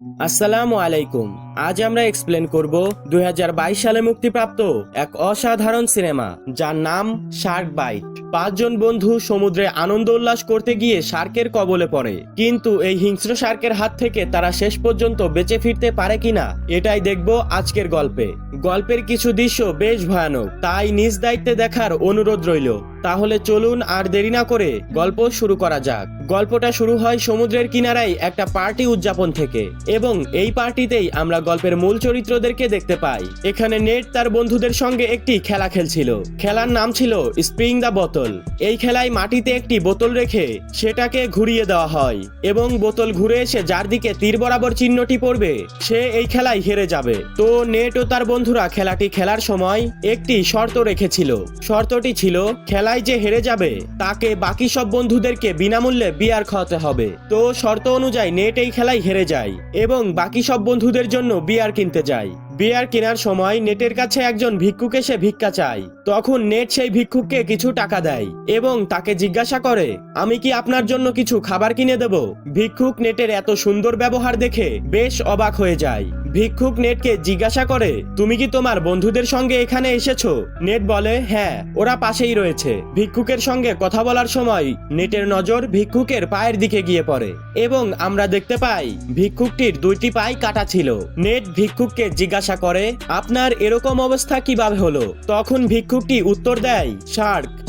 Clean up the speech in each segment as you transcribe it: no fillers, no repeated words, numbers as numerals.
আসসালামু আলাইকুম। আজ আমরা এক্সপ্লেন করব 2022 সালে মুক্তিপ্রাপ্ত এক অসাধারণ সিনেমা যার নাম শার্ক বাইট। পাঁচজন বন্ধু সমুদ্রে আনন্দ উল্লাস করতে গিয়ে শার্কের কবলে পড়ে, কিন্তু এই হিংস্র শার্কের হাত থেকে তারা শেষ পর্যন্ত বেঁচে ফিরতে পারে কিনা এটাই দেখব আজকের গল্পে। গল্পের কিছু দৃশ্য বেশ ভয়ানক, তাই নিজ দায়িত্বে দেখার অনুরোধ রইল। তাহলে চলুন আর দেরি না করে গল্প শুরু করা যাক। গল্পটা শুরু হয় সমুদ্রের কিনারায় একটা পার্টি উদযাপন থেকে, এবং এই পার্টিতেই আমরা গল্পের মূল চরিত্রদেরকে দেখতে পাই। এখানে নেট তার বন্ধুদের সঙ্গে একটি খেলা খেলছিল। খেলার নাম ছিল স্প্রিং দ্য বোতল। এই খেলায় মাটিতে একটি বোতল রেখে সেটাকে ঘুরিয়ে দেওয়া হয়, এবং বোতল ঘুরে এসে যার দিকে তীর বরাবর চিহ্নটি পড়বে সে এই খেলায় হেরে যাবে। তো নেট ও তার বন্ধুরা খেলাটি খেলার সময় একটি শর্ত রেখেছিল। শর্তটি ছিল খেলায় যে হেরে যাবে তাকে বাকি সব বন্ধুদেরকে বিনামূল্যে বিয়ার খাওয়াতে হবে। তো শর্ত অনুযায়ী নেট এই খেলায় হেরে যায় এবং বাকি সব বন্ধুদের জন্য বিয়ার কিনতে যায়। বিয়ার কেনার সময় নেটের কাছে একজন ভিক্ষুক এসে ভিক্ষা চায়। তখন নেট সেই ভিক্ষুককে কিছু টাকা দেয় এবং তাকে জিজ্ঞাসা করে, আমি কি আপনার জন্য কিছু খাবার কিনে দেব? ভিক্ষুক নেটের এত সুন্দর ব্যবহার দেখে বেশ অবাক হয়ে যায়। ভিক্ষুক নেটকে জিজ্ঞাসা করে, তুমি কি তোমার বন্ধুদের সঙ্গে এখানে এসেছো? নেট বলে, হ্যাঁ, ওরা পাশেই রয়েছে। ভিক্ষুকের সঙ্গে কথা বলার সময় নেটের নজর ভিক্ষুকের পায়ের দিকে গিয়ে পড়ে, এবং আমরা দেখতে পাই ভিক্ষুকটির দুইটি পায়ে কাটা ছিল। নেট ভিক্ষুককে জিজ্ঞাসা করে, আপনার এরকম অবস্থা কিভাবে হলো? তখন ভিক্ষুকটি উত্তর দেয়,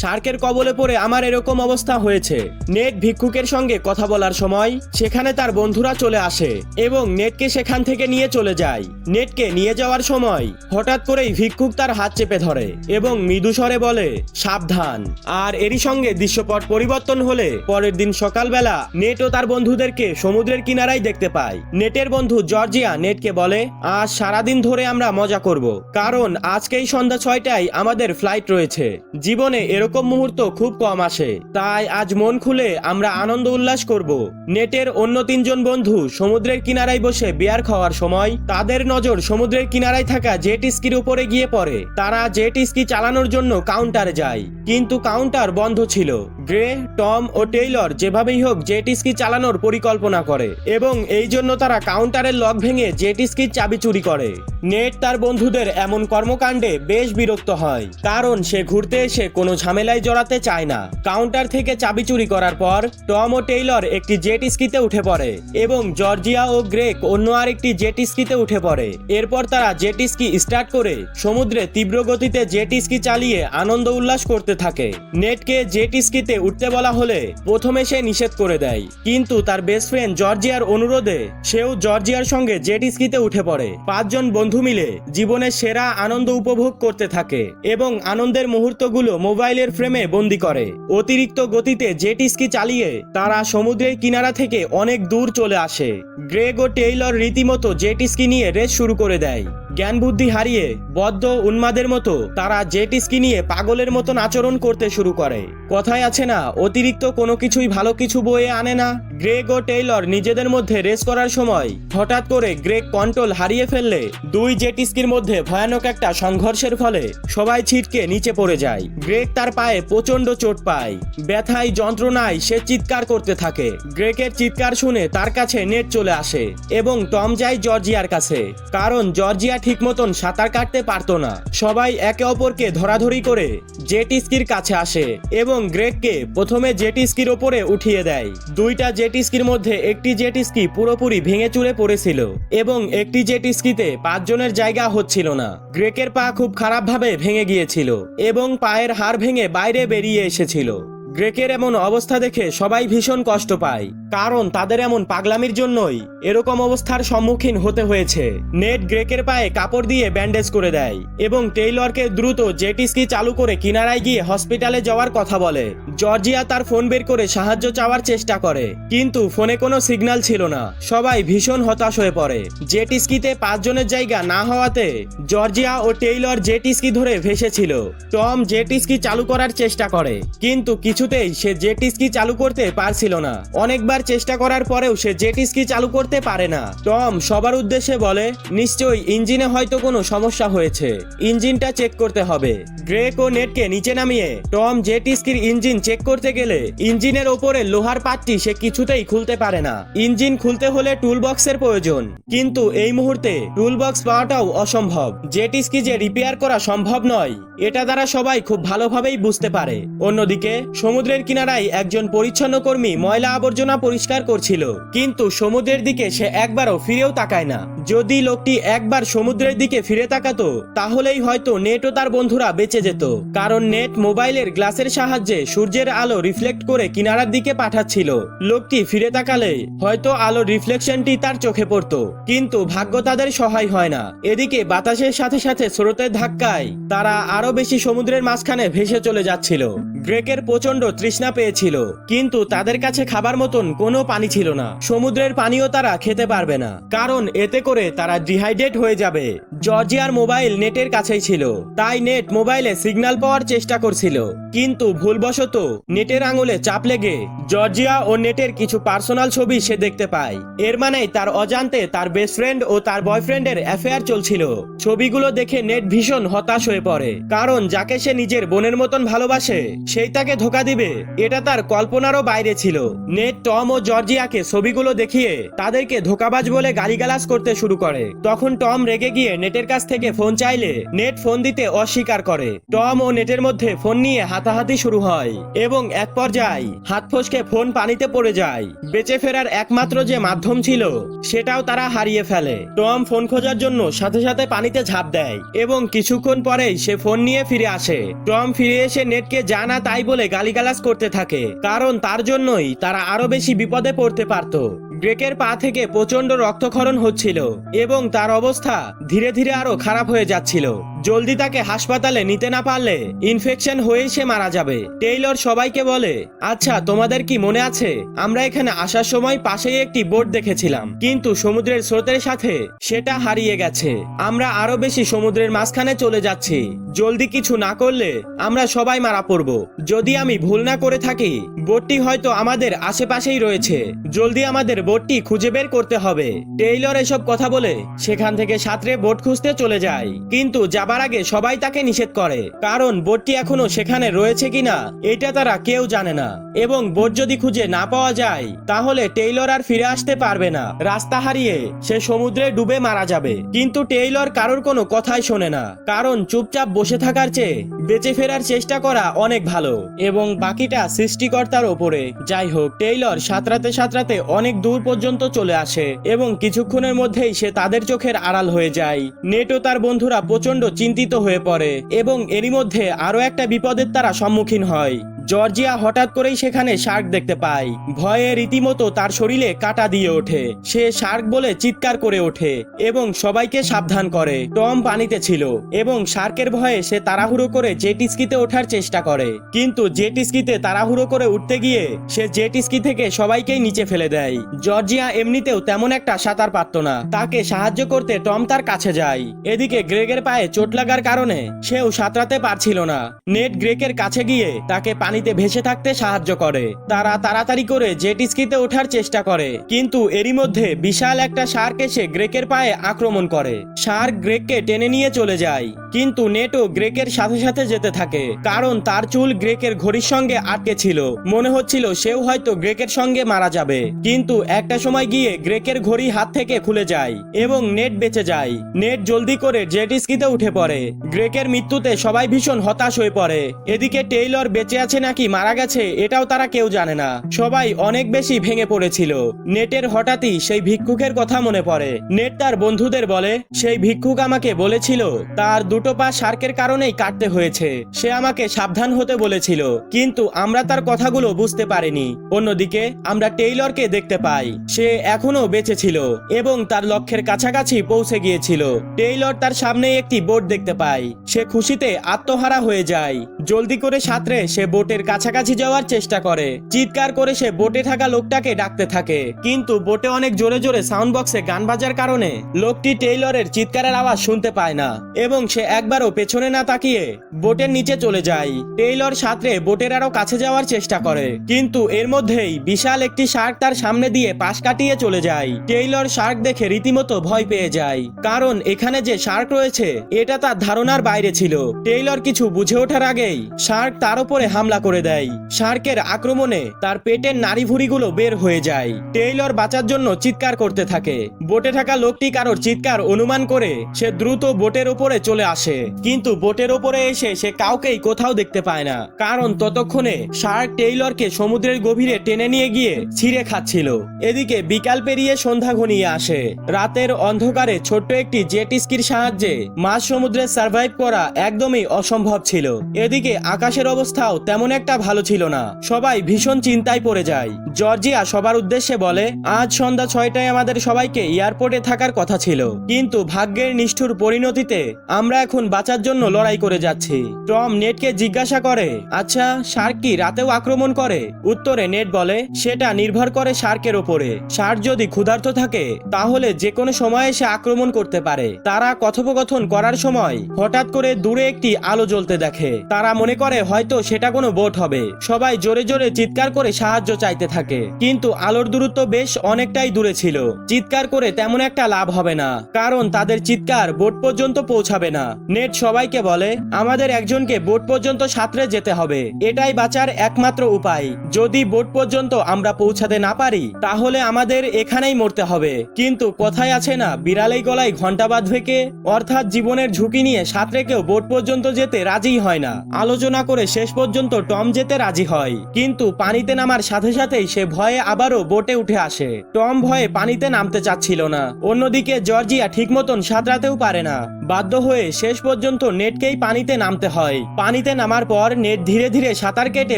শার্কের কবলে পড়ে আমার এরকম অবস্থা হয়েছে। নেট ভিক্ষুকের সঙ্গে কথা বলার সময় সেখানে তার বন্ধুরা চলে আসে এবং নেটকে সেখান থেকে নিয়ে চলে যায়। নেটকে নিয়ে যাওয়ার সময় হঠাৎ করেই ভিক্ষুক তার হাত চেপে ধরে এবং মৃদু স্বরে বলে, সাবধান। আর এরই সঙ্গে দৃশ্যপট পরিবর্তন হলে পরের দিন সকালবেলা নেট ও তার বন্ধুদেরকে সমুদ্রের কিনারায় দেখতে পায়। নেটের বন্ধু জর্জিয়া নেটকে বলে, আজ সারাদিন ধরে আমরা মজা করব, কারণ আজকেই সন্ধ্যা 6টায় আমাদের ফ্লাইট রয়েছে। জীবনে এরকম মুহূর্ত খুব কম আসে, তাই আজ মন খুলে আমরা আনন্দ উল্লাস করব। নেটের অন্য তিনজন বন্ধু সমুদ্রের কিনারায় বসে বিয়ার খাওয়ার সময় তাদের নজর সমুদ্রের কিনারায় থাকা জেট স্কির উপরে গিয়ে পড়ে। তারা জেট স্কি চালানোর জন্য কাউন্টারে যায়, কিন্তু কাউন্টার বন্ধ ছিল। গ্রে, টম ও টেইলর যেভাবেই হোক জেট স্কি চালানোর পরিকল্পনা করে, এবং এই জন্য তারা কাউন্টারের লক ভেঙে জেট স্কির চাবি চুরি করে। নেট তার বন্ধুদের এমন কর্মকাণ্ডে বেশ বিরক্ত হয়, কারণ সে ঘুরতে এসে কোনো ঝামেলায় জড়াতে চায় না। কাউন্টার থেকে চাবি চুরি করার পর টম ও টেইলর একটি জেট স্কিতে উঠে পড়ে এবং জর্জিয়া ও গ্রেক অন্য আরেকটি জেট স্কিতে উঠে পড়ে। এরপর তারা জেট স্কি স্টার্ট করে সমুদ্রে তীব্র গতিতে জেট স্কি চালিয়ে আনন্দ উল্লাস করতে থাকে। নেটকে জেট স্কিতে উঠতে বলা হলে প্রথমে সে নিষেধ করে দেয়, কিন্তু তার বেস্ট ফ্রেন্ড জর্জিয়ার অনুরোধে সেও জর্জিয়ার সঙ্গে জেট স্কিতে উঠে পড়ে। পাঁচজন বন্ধু মিলে জীবনের সেরা আনন্দ উপভোগ করতে থাকে এবং আনন্দের মুহূর্তগুলো মোবাইলের ফ্রেমে বন্দি করে। অতিরিক্ত গতিতে জেট স্কি চালিয়ে তারা সমুদ্রের কিনারা থেকে অনেক দূর চলে আসে। গ্রেগ ও টেইলর রীতিমতো জেট স্কি নিয়ে রেস শুরু করে দেয়। জ্ঞান বুদ্ধি হারিয়ে বদ্ধ উন্মাদের মতো তারা জেট স্কি নিয়ে পাগলের মতন আচরণ করতে শুরু করে। কথায় আছে না, অতিরিক্ত কোনো কিছুই ভালো কিছু বয়ে আনে না। গ্রেগ ও টেইলর নিজেদের মধ্যে রেস করার সময় হঠাৎ করে গ্রেগ কন্ট্রোল হারিয়ে ফেললে দুই জেট স্কির মধ্যে ভয়ানক একটা সংঘর্ষের ফলে সবাই ছিটকে নিচে পড়ে যায়। গ্রেগ তার পায়ে প্রচন্ড চোট পায়। ব্যথায় যন্ত্রণায় সে চিৎকার করতে থাকে। গ্রেগের চিৎকার শুনে তার কাছে নেট চলে আসে এবং টম যায় জর্জিয়ার কাছে, কারণ জর্জিয়া ঠিক মতন সাঁতার কাটতে পারতো না। সবাই একে অপরকে ধরাধরি করে জেট স্কির কাছে আসে এবং গ্রেগকে প্রথমে জেট স্কির ওপরে উঠিয়ে দেয়। দুইটা জেট স্কির মধ্যে একটি জেট স্কি পুরোপুরি ভেঙে চুরে পড়েছিল এবং একটি জেট স্কিতে 5 জনের জায়গা হচ্ছিল না। গ্রেগের পা খুব খারাপভাবে ভেঙে গিয়েছিল এবং পায়ের হাড় ভেঙে বাইরে বেরিয়ে এসেছিল। গ্রেকের এমন অবস্থা দেখে সবাই ভীষণ কষ্ট পায়, কারণ তাদের এমন পাগলামির জন্যই এরকম অবস্থার সম্মুখীন হতে হয়েছে। নেট গ্রেকের পায়ে কাপড় দিয়ে ব্যান্ডেজ করে দেয় এবং টেইলরকে দ্রুত জেট স্কি চালু করে কিনারায় গিয়ে হসপিটালে যাওয়ার কথা বলে। জর্জিয়া তার ফোন বের করে সাহায্য চাওয়ার চেষ্টা করে, কিন্তু ফোনে কোনো সিগন্যাল ছিল না। সবাই ভীষণ হতাশ হয়ে পড়ে। জেট স্কিতে 5 জনের জায়গা না হওয়াতে জর্জিয়া ও টেইলর জেট স্কি ধরে ভেসেছিল। টম জেট স্কি চালু করার চেষ্টা করে, কিন্তু কিছুতেই সে জেট স্কি চালু করতে পারছিল না। অনেকবার চেষ্টা করার পরেও সে জেট স্কি চালু করতে পারে না। টম সবার উদ্দেশ্যে বলে, নিশ্চয়ই ইঞ্জিনে হয়তো কোনো সমস্যা হয়েছে, ইঞ্জিনটা চেক করতে হবে। গ্রেক ও নেটকে নিচে নামিয়ে টম জেট স্কির ইঞ্জিন চেক করতে গেলে ইঞ্জিনের ওপরে লোহার পাতটি সে কিছুতেই খুলতে পারে না। ইঞ্জিন খুলতে হলে টুল বক্সের প্রয়োজন, কিন্তু এই মুহূর্তে টুল বক্স পাওয়াটাও অসম্ভব। জেট স্কি যে রিপেয়ার করা সম্ভব নয়, এটা দ্বারা সবাই খুব ভালোভাবেই বুঝতে পারে। অন্যদিকে সমুদ্রের কিনারায় একজন পরিচ্ছন্ন কর্মী ময়লা আবর্জনা পরিষ্কার করছিল, কিন্তু সমুদ্রের দিকে সে একবারও ফিরেও তাকায় না। যদি লোকটি একবার সমুদ্রের দিকে ফিরে তাকাতো, তাহলেই হয়তো নেট ও তার বন্ধুরা বেঁচে যেত, কারণ নেট মোবাইলের গ্লাসের সাহায্যে সূর্যের আলো রিফ্লেক্ট করে কিনারার দিকে পাঠাচ্ছিল। লোকটি ফিরে তাকালে হয়তো আলোর রিফ্লেকশনটি তার চোখে পড়তো, কিন্তু ভাগ্য তাদের সহায় হয় না। এদিকে বাতাসের সাথে সাথে স্রোতের ধাক্কায় তারা আরো বেশি সমুদ্রের মাঝখানে ভেসে চলে যাচ্ছিল। গ্রেকের প্রচন্ড তৃষ্ণা পেয়েছিল, কিন্তু তাদের কাছে খাবার মতন কোনো পানি ছিল না। সমুদ্রের পানিও তারা খেতে পারবে না, কারণ এতে করে তারা ডিহাইড্রেট হয়ে যাবে। জর্জিয়ার মোবাইল নেটের কাছেই ছিল, তাই নেট মোবাইলে সিগন্যাল পাওয়ার চেষ্টা করছিল, কিন্তু ভুলবশত নেটের আঙুলে চাপ লেগে জর্জিয়া ও নেটের কিছু পার্সোনাল ছবি সে দেখতে পায়। এর মানে তার অজান্তে তার বেস্ট ফ্রেন্ড ও তার বয়ফ্রেন্ডের অ্যাফেয়ার চলছিল। ছবিগুলো দেখে নেট ভীষণ হতাশ হয়ে পড়ে, কারণ যাকে সে নিজের বোনের মতন ভালোবাসে সেই তাকে ধোকা দিবে, এটা তার কল্পনারও বাইরে ছিল। নেট টম ও জর্জিয়াকে ছবিগুলো দেখিয়ে তাদেরকে ধোকাবাজ বলে গালিগালাজ করতে শুরু করে। তখন টম রেগে গিয়ে নেটের কাছ থেকে ফোন চাইলে নেট ফোন দিতে অস্বীকার করে। টম ও নেটের মধ্যে ফোন নিয়ে হাতাহাতি শুরু হয় এবং এক পর্যায়ে হাত ফসকে ফোন পানিতে পড়ে যায়। বেঁচে ফেরার একমাত্র যে মাধ্যম ছিল সেটাও তারা হারিয়ে ফেলে। টম ফোন খোঁজার জন্য সাথে সাথে পানিতে ঝাঁপ দেয় এবং কিছুক্ষণ পরেই সে ফোন নিয়ে ফিরে আসে। টম ফিরে এসে নেটকে জানা তাই বলে গালিগালাজ করতে থাকে, কারণ তার জন্যই তারা আরো বেশি বিপদে পড়তে পারত। গ্রেকের পা থেকে প্রচন্ড রক্তক্ষরণ হচ্ছিল এবং তার অবস্থা ধীরে ধীরে আরো খারাপ হয়ে যাচ্ছিল। জলদি তাকে হাসপাতালে নিতে না পারলে ইনফেকশন হয়ে সে মারা যাবে। টেইলর সবাইকে বলে, আচ্ছা তোমাদের কি মনে আছে আমরা এখানে আসার সময় পাশেই একটি বোট দেখেছিলাম, কিন্তু সমুদ্রের স্রোতের সাথে সেটা হারিয়ে গেছে। আমরা আরো বেশি সমুদ্রের মাঝখানে চলে যাচ্ছি, জলদি কিছু না করলে আমরা সবাই মারা পড়ব। যদি আমি ভুল না করে থাকি বোটটি হয়তো আমাদের আশেপাশেই রয়েছে, জলদি আমাদের বোটটি খুঁজে বের করতে হবে। টেইলর এসব কথা বলে সেখান থেকে সাঁতরে বোট খুঁজতে চলে যায়, কিন্তু যাবার আগে সবাই তাকে নিষেধ করে, কারণ বোটটি এখনো সেখানে রয়েছে কিনা এটা তারা কেউ জানে না, এবং বোট যদি খুঁজে না পাওয়া যায় তাহলে টেইলর আর ফিরে আসতে পারবে না। রাস্তা হারিয়ে সে সমুদ্রে ডুবে মারা যাবে। কিন্তু টেইলর কারোর কোনো কথাই শোনে না, কারণ চুপচাপ বসে থাকার চেয়ে বেঁচে ফেরার চেষ্টা করা অনেক ভালো, এবং বাকিটা সৃষ্টিকর্তার ওপরে। যাই হোক, টেইলর সাঁতরাতে সাঁতরাতে অনেক দূর পর্যন্ত চলে আসে এবং কিছুক্ষণের মধ্যেই সে তাদের চোখের আড়াল হয়ে যায়। নেট ও তার বন্ধুরা প্রচন্ড চিন্তিত হয়ে পড়ে এবং এরই মধ্যে আরো একটা বিপদের তারা সম্মুখীন হয়। জর্জিয়া হঠাৎ করেই সেখানে শার্ক দেখতে পায়। ভয়ে রীতিমতো তার শরীরে কাঁটা দিয়ে ওঠে। সে শার্ক বলে চিৎকার করে ওঠে এবং সবাইকে সাবধান করে। টম পানিতে ছিল এবং শার্কের ভয়ে সে তাড়াহুড়ো করে জেট স্কিতে ওঠার চেষ্টা করে, কিন্তু জেট স্কিতে তাড়াহুড়ো করে উঠতে গিয়ে সে জেট স্কি থেকে সবাইকেই নিচে ফেলে দেয়। জর্জিয়া এমনিতেও তেমন একটা সাঁতার পারত না, তাকে সাহায্য করতে টম তার কাছে যায়। এদিকে গ্রেগের পায়ে চোট লাগার কারণে সেও সাঁতরাতে পারছিল না। নেট গ্রেগের কাছে গিয়ে তাকে পানিতে ভেসে থাকতে সাহায্য করে। তারা তাড়াতাড়ি করে জেট স্কিতে ওঠার চেষ্টা করে, কিন্তু এরই মধ্যে বিশাল একটা শার্ক এসে গ্রেগের পায়ে আক্রমণ করে। শার্ক গ্রেগকে টেনে নিয়ে চলে যায়, কিন্তু নেটও গ্রেগের সাথে সাথে যেতে থাকে, কারণ তার চুল গ্রেগের ঘড়ির সঙ্গে আটকে ছিল। মনে হচ্ছিল সেও হয়তো গ্রেগের সঙ্গে মারা যাবে, কিন্তু একটা সময় গিয়ে গ্রেগের ঘড়ি হাত থেকে খুলে যায় এবং নেট বেঁচে যায়। নেট জলদি করে জেট স্কিতে উঠে পড়ে। গ্রেগের মৃত্যুতে সবাই ভীষণ হতাশ হয়ে পড়ে। এদিকে টেইলর বেঁচে আছে নাকি মারা গেছে এটাও তারা কেউ জানে না। সবাই অনেক বেশি ভেঙে পড়েছিল। নেটের হঠাৎই সেই ভিক্ষুকের কথা মনে পড়ে। নেট তার বন্ধুদের বলে, সেই ভিক্ষুক আমাকে বলেছিল তার দুটো পা শার্কের কারণেই কাটতে হয়েছে। সে আমাকে সাবধান হতে বলেছিল, কিন্তু আমরা তার কথাগুলো বুঝতে পারিনি। অন্যদিকে আমরা টেইলরকে দেখতে পাই। সে এখনো বেঁচে ছিল এবং তার লক্ষ্যের কাছাকাছি পৌঁছে গিয়েছিল। টেইলর তার সামনে একটি বোট দেখতে পায়। সে খুশিতে আত্মহারা হয়ে যায়। জলদি করে সাঁতরে সে বোটের কাছাকাছি যাওয়ার চেষ্টা করে। চিৎকার করে সে বোটে থাকা লোকটাকে ডাকতে থাকে, কিন্তু বোটে অনেক জোরে জোরে সাউন্ড বক্সে গান বাজার কারণে লোকটি টেইলরের চিৎকারের আওয়াজ শুনতে পায় না এবং সে একবারও পেছনে না তাকিয়ে বোটের নিচে চলে যায়। টেইলর সাঁতরে বোটের আরো কাছে যাওয়ার চেষ্টা করে, কিন্তু এর মধ্যেই বিশাল একটি শার্ক তার সামনে দিয়ে পাশ কাটিয়ে চলে যায়। টেইলর শার্ক দেখে রীতিমতো ভয় পেয়ে যায়, কারণ এখানে যে শার্ক রয়েছে এটা তার ধারণার বাইরে ছিল। টেইলর কিছু বুঝে ওঠার আগেই শার্ক তার উপরে হামলা করে দেয়। শার্কের আক্রমণে তার পেটের নাড়িভুড়িগুলো বের হয়ে যায়। টেইলর বাঁচার জন্য চিৎকার করতে থাকে। বোটে থাকা লোকটি কারোর চিৎকার অনুমান করে সে দ্রুত বোটের উপরে চলে আসে, কিন্তু বোটের উপরে এসে সে কাউকেই কোথাও দেখতে পায় না, কারণ ততক্ষণে শার্ক টেইলরকে সমুদ্রের গভীরে টেনে নিয়ে গিয়ে ছিঁড়ে খাচ্ছিল। এদিকে বিকাল পেরিয়ে সন্ধ্যা ঘনিয়ে আসে। রাতের অন্ধকারে ছোট্ট একটি জেট স্কির সাহায্যে মাঝ সমুদ্রে সার্ভাইভ করা একদমই অসম্ভব ছিল। এদিকে আকাশের অবস্থাও তেমন একটা ভালো ছিল না। সবাই ভীষণ চিন্তায় পড়ে যায়। জর্জিয়া সবার উদ্দেশ্যে বলে, আজ সন্ধ্যা 6টায় আমাদের সবাইকে এয়ারপোর্টে থাকার কথা ছিল, কিন্তু ভাগ্যের নিষ্ঠুর পরিণতিতে আমরা এখন বাঁচার জন্য লড়াই করে যাচ্ছি। টম নেটকে জিজ্ঞাসা করে, আচ্ছা শার্ক কি রাতেও আক্রমণ করে? উত্তরে নেট বলে, সেটা নির্ভর করে শার্কের ওপরে। শার্ক যদি ক্ষুধার্ত থাকে তাহলে যে কোনো সময়ে সে আক্রমণ করতে পারে। তারা কথোপকথন করার সময় হঠাৎ করে দূরে একটি আলো জ্বলতে দেখে। তারা মনে করে হয়তো সেটা কোনো বোট হবে। সবাই জোরে জোরে চিৎকার করে সাহায্য চাইতে থাকে, কিন্তু আলোর দূরত্ব বেশ অনেকটাই দূরে ছিল। চিৎকার করে তেমন একটা লাভ হবে না, কারণ তাদের চিৎকার বোট পর্যন্ত পৌঁছাবে না। নেট সবাইকে বলে, আমাদের একজনকে বোট পর্যন্ত সাঁতরে যেতে হবে, এটাই বাঁচার একমাত্র উপায়। যদি বোট পর্যন্ত আমরা পৌঁছাতে না পারি তাহলে আমাদের এখানেই মরতে হবে। কিন্তু কথায় আছে না, বিড়ালের গলায় ঘন্টা বাঁধবে কে? অর্থাৎ জীবনের ঝুঁকি নিয়ে সাঁতরে কেউ বোট পর্যন্ত যেতে রাজি হয় না। আলোচনা করে শেষ পর্যন্ত টম যেতে রাজি হয়, কিন্তু পানিতে নামার সাথে সাথেই সে ভয়ে আবারও বোটে উঠে আসে। টম ভয়ে পানিতে নামতে চাচ্ছিল না। অন্যদিকে জর্জিয়া ঠিক মতন সাঁতরাতেও পারে না। বাধ্য হয়ে শেষ পর্যন্ত নেটকেই পানিতে নামতে হয়। পানিতে নামার পর নেট ধীরে ধীরে সাঁতার কেটে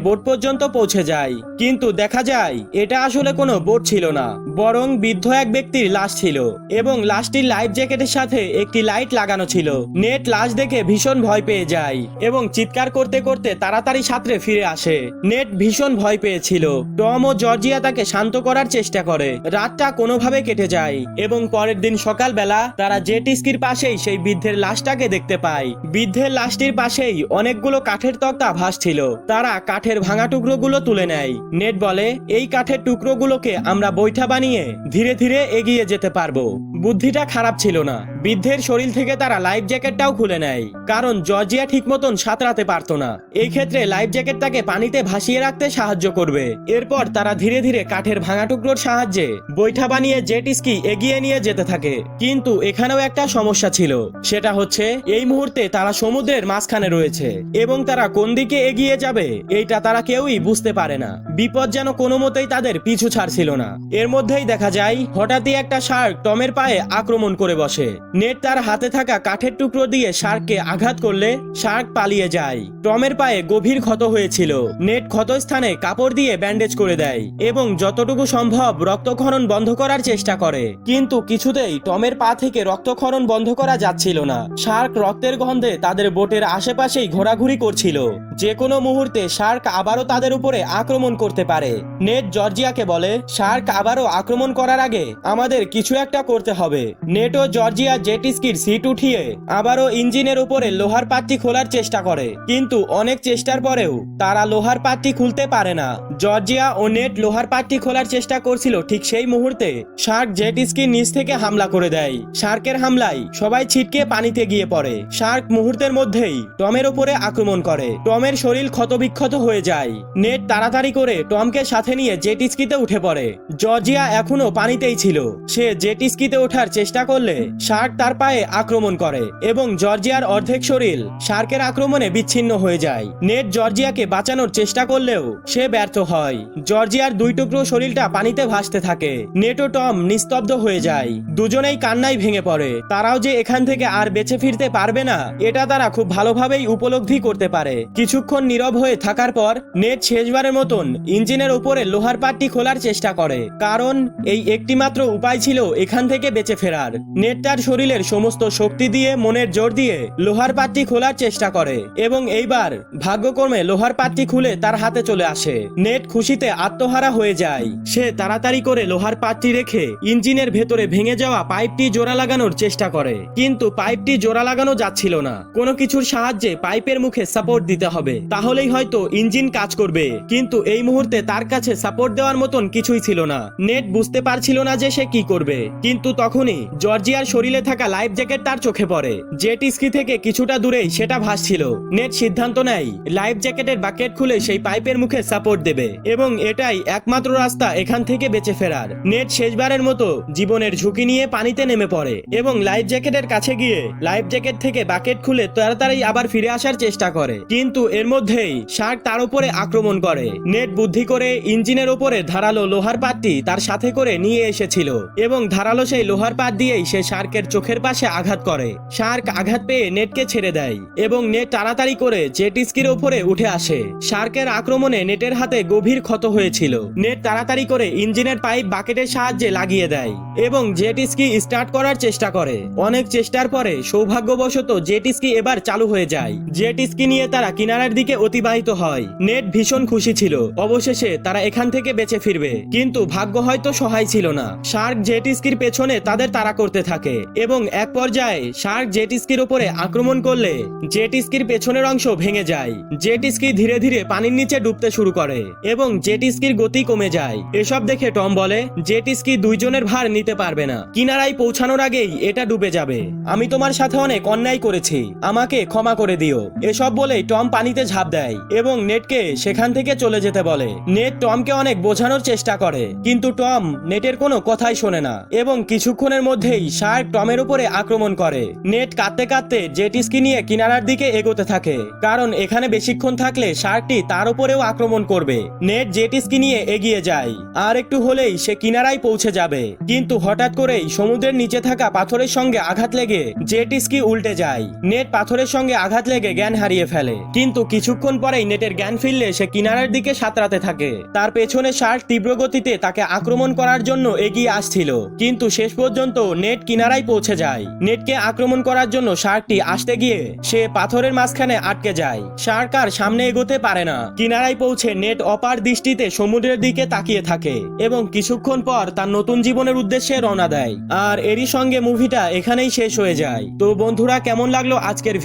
বোট পর্যন্ত পৌঁছে যায়, কিন্তু দেখা যায় এটা আসলে কোনো বোট ছিল না, বরং বৃদ্ধ এক ব্যক্তির লাশ ছিল, এবং লাশটির লাইফ জ্যাকেটের সাথে একটি লাইট লাগানো ছিল। নেট লাশ দেখে ভীষণ ভয় পেয়ে যায় এবং চিৎকার করতে করতে তাড়াতাড়ি সাঁতরে ফিরে আসে। নেট ভীষণ ভয় পেয়েছিল। টম ও জর্জিয়া তাকে শান্ত করার চেষ্টা করে। রাতটা কোনোভাবে কেটে যায় এবং পরের দিন সকালবেলা তারা জেট স্কির পাশেই সেই বৃদ্ধের লাশটাকে দেখতে পায়। বৃদ্ধের লাশটির পাশেই অনেকগুলো কাঠের তক্তা ভাসছিল। তারা কাঠের ভাঙা টুকরোগুলো তুলে নেয়। নেট বলে, এই কাঠের টুকরোগুলোকে আমরা বৈঠা বানিয়ে ধীরে ধীরে এগিয়ে যেতে পারবো। বুদ্ধিটা খারাপ ছিল না। বৃদ্ধের শরীর থেকে তারা লাইফ জ্যাকেটটাও খুলে নেয়, কারণ জর্জিয়া ঠিক মতন সাঁতরাতে পারতো না। এই ক্ষেত্রে লাইফ জ্যাকেট তাকে পানিতে ভাসিয়ে রাখতে সাহায্য করবে। এরপর তারা ধীরে ধীরে কাঠের ভাঙা টুকরোর সাহায্যে বৈঠা বানিয়ে জেট স্কি এগিয়ে নিয়ে যেতে থাকে। কিন্তু এখানেও একটা সমস্যা ছিল, সেটা হচ্ছে এই মুহূর্তে তারা সমুদ্রের মাঝখানে রয়েছে এবং তারা কোন দিকে এগিয়ে যাবে এইটা তারা কেউই বুঝতে পারে না। বিপদ যেন কোনো মতেই তাদের পিছু ছাড়ছিল না। এর মধ্যেই দেখা যায় হঠাৎই একটা শার্ক টমের পায়ে আক্রমণ করে বসে। নেট তার হাতে থাকা কাঠের টুকরো দিয়ে শার্ককে আঘাত করলে শার্ক পালিয়ে যায়। টমের পায়ে গভীর ক্ষত হয়েছিল। নেট ক্ষতস্থানে কাপড় দিয়ে ব্যান্ডেজ করে দেয় এবং যতটুকু সম্ভব রক্তক্ষরণ বন্ধ করার চেষ্টা করে, কিন্তু কিছুতেই টমের পা থেকে রক্তক্ষরণ বন্ধ করা যাচ্ছিল না। শার্ক রক্তের গন্ধে তাদের বোটের আশেপাশেই ঘোরাঘুরি করছিল। যে কোনো মুহূর্তে শার্ক আবারও তাদের উপরে আক্রমণ করতে পারে। নেট জর্জিয়াকে বলে, শার্ক আবারও আক্রমণ করার আগে আমাদের কিছু একটা করতে হবে। নেট ও জর্জিয়া জেট স্কির সিট উঠিয়ে আবারও ইঞ্জিনের উপরে লোহার পাতটি খোলার চেষ্টা করে, কিন্তু অনেক চেষ্টার পরেও তারা লোহার পাতটি খুলতে পারে না। জর্জিয়া ও নেট লোহার পাতটি খোলার চেষ্টা করছিল, ঠিক সেই মুহূর্তে শার্ক জেট স্কির নিচ থেকে হামলা করে দেয়। শার্কের হামলায় সবাই ছিটকে পানিতে গিয়ে পড়ে। শার্ক মুহূর্তের মধ্যেই টমের উপরে আক্রমণ করে। টমের শরীর ক্ষতবিক্ষত হয়ে যায়। নেট তাড়াতাড়ি করে টমকে সাথে নিয়ে জেট স্কিতে উঠে পড়ে। জর্জিয়া এখনো পানিতেই ছিল। সে জেট স্কিতে ওঠার চেষ্টা করলে শার্ক তার পায়ে আক্রমণ করে এবং জর্জিয়ার অর্ধেক শরীর শার্কের আক্রমণে বিচ্ছিন্ন হয়ে যায়। নেট জর্জিয়াকে বাঁচানোর চেষ্টা করলেও সে ব্যর্থ হয়। জর্জিয়ার দুই টুকরো শরীরটা পানিতে ভাসতে থাকে। নেট ও টম নিস্তব্ধ হয়ে যায়। দুজনেই কান্নায় ভেঙে পড়ে। তারাও যে এখান থেকে আর বেঁচে ফিরতে পারবে না এটা তারা খুব ভালোভাবেই উপলব্ধি করতে পারে। কিছুক্ষণ নীরব হয়ে থাকার পর নেট শেষবারের মতন ইঞ্জিনের উপরে লোহার পাতটি খোলার চেষ্টা করে, কারণ এই একটিমাত্র উপায় ছিল এখান থেকে বেঁচে ফেরার। নেট তার শরীরের সমস্ত শক্তি দিয়ে মনের জোর দিয়ে লোহার পাতটি খোলার চেষ্টা করে এবং এইবার ভাগ্যক্রমে লোহার পাতটি খুলে তার হাতে চলে আসে। নেট খুশিতে আত্মহারা হয়ে যায়। সে তাড়াতাড়ি করে লোহার পাতটি রেখে ইঞ্জিনের ভেতরে ভেঙে যাওয়া পাইপটি জোড়া লাগানোর চেষ্টা করে, কিন্তু পাইপটি জোড়া লাগানো যাচ্ছিল না। কোনো কিছুর সাহায্যে পাইপের মুখে সাপোর্ট দিতে হবে, তাহলেই হয়তো ইঞ্জিন কাজ করবে। কিন্তু এই মুহূর্তে তার কাছে সাপোর্ট দেওয়ার মতন কিছুই ছিল না। নেট বুঝতে পারছিল না যে সে কি করবে, কিন্তু তখনই জর্জিয়ার শরীরে থাকা লাইফ জ্যাকেট তার চোখে পড়ে। জেট স্কি থেকে কিছুটা দূরেই সেটা ভাসছিল। নেট সিদ্ধান্ত নেয় লাইফ জ্যাকেটের বাকেট খুলে সেই পাইপের মুখে সাপোর্ট দেবে এবং এটাই একমাত্র রাস্তা এখান থেকে বেঁচে ফেরার। নেট শেষবারের মতো জীবনের ঝুঁকি নিয়ে পানিতে নেমে পড়ে এবং লাইফ জ্যাকেটের কাছে গিয়ে লাইফ জ্যাকেট থেকে বাকেট খুলে তাড়াতাড়ি আবার ফিরে আসার চেষ্টা করে, কিন্তু এর মধ্যেই শার্ক তার উপরে আক্রমণ করে। নেট বুদ্ধি করে ইঞ্জিনের উপরে ধারালো লোহার পাতটি তার সাথে করে নিয়ে এসেছিল এবং ধারালো সেই লোহার পাত দিয়েই সে শার্কের চোখের পাশে আঘাত করে। শার্ক আঘাত পেয়ে নেটকে ছেড়ে দেয় এবং নেট তাড়াতাড়ি করে জেট স্কির উপরে উঠে আসে। শার্কের আক্রমণে নেটের হাতে গভীর ক্ষত হয়েছিল। নেট তাড়াতাড়ি করে ইঞ্জিনের পাইপ বাকেটের সাহায্যে লাগিয়ে দেয় এবং জেট স্কি স্টার্ট করার চেষ্টা করে। অনেক চেষ্টার পরে সৌভাগ্যবশত জেট স্কি এবার চালু হয়ে যায়। জেট স্কি নিয়ে তারা কিনারার দিকে অতিবাহিত হয়। নেট ভীষণ খুশি ছিল, অবশেষে তারা এখান থেকে বেঁচে ফিরবে, কিন্তু ভাগ্য হয়তো সহায় ছিল না। শার্ক জেট স্কির পেছনে তাদের তাড়া করতে থাকে এবং এক পর্যায়ে শার্ক জেট স্কির উপরে আক্রমণ করলে জেট স্কির পেছনের অংশ ভেঙে যায়। জেট স্কি ধীরে ধীরে পানির নিচে ডুবতে শুরু করে এবং জেট স্কির গতি কমে যায়। এসব দেখে টম বলে জেট স্কি দুইজনের ভার নিতে পারবে না, কিনারায় পৌঁছানোর আগেই এটা ডুবে যাবে। আমি তোমার সাথে অনেক অন্যায় করেছি, আমাকে ক্ষমা করে দিও। এসব বলেই টম পানিতে ঝাঁপ দেয় এবং নেটকে সেখান থেকে চলে যেতে বলে। নেট টমকে অনেক বোঝানোর চেষ্টা করে, কিন্তু টম নেটের কোনো কথাই শোনে না এবং কিছুক্ষণের মধ্যেই শার্ক টমের উপরে আক্রমণ করে। নেট কাঁদতে কাঁদতে জেট স্কি নিয়ে কিনারার দিকে এগোতে থাকে, কারণ এখানে বেশিক্ষণ থাকলে শার্কটি তার উপরেও আক্রমণ করবে। নেট জেট স্কি নিয়ে এগিয়ে যায়, আর একটু হলেই সে কিনারায় পৌঁছে যাবে, কিন্তু হঠাৎ করেই সমুদ্রের নিচে থাকা পাথরের সঙ্গে আঘাত লেগে জেট স্কি উল্টে যায়। নেট পাথরের সঙ্গে আঘাত লেগে জ্ঞান হারিয়ে ফেলে, কিন্তু কিছুক্ষণ পরেই নেটের জ্ঞান ফিরলে সে কিনারার দিকে সাঁতরাতে থাকে। তার পেছনে শার্ক তীব্র গতিতে তাকে আক্রমণ করার জন্য এগিয়ে আসছিল, কিন্তু শেষ পর্যন্ত নেট কিনারায় পৌঁছে যায়। নেটকে আক্রমণ করার জন্য শার্কটি আসতে গিয়ে সে পাথরের মাঝখানে আটকে যায়। শার্ক আর সামনে এগোতে পারে না। কিনারায় পৌঁছে নেট অপার দৃষ্টিতে সমুদ্রের দিকে তাকিয়ে থাকে এবং কিছুক্ষণ পর তার নতুন জীবনের উদ্দেশ্যে রওনা দেয়। আর এরই সঙ্গে মুভিটা এখানেই শেষ হয়ে যায়। তো বন্ধুরা, কেমন লাগলো আজকের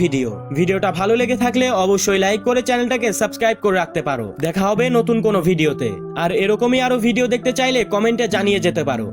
ভিডিওটা ভালো লেগে থাকলে অবশ্যই লাইক করে চ্যানেলটাকে সাবস্ক্রাইব করে রাখতে পারো। দেখা হবে নতুন কোনো ভিডিওতে। আর এরকমই আরো ভিডিও দেখতে চাইলে কমেন্টে জানিয়ে যেতে পারো।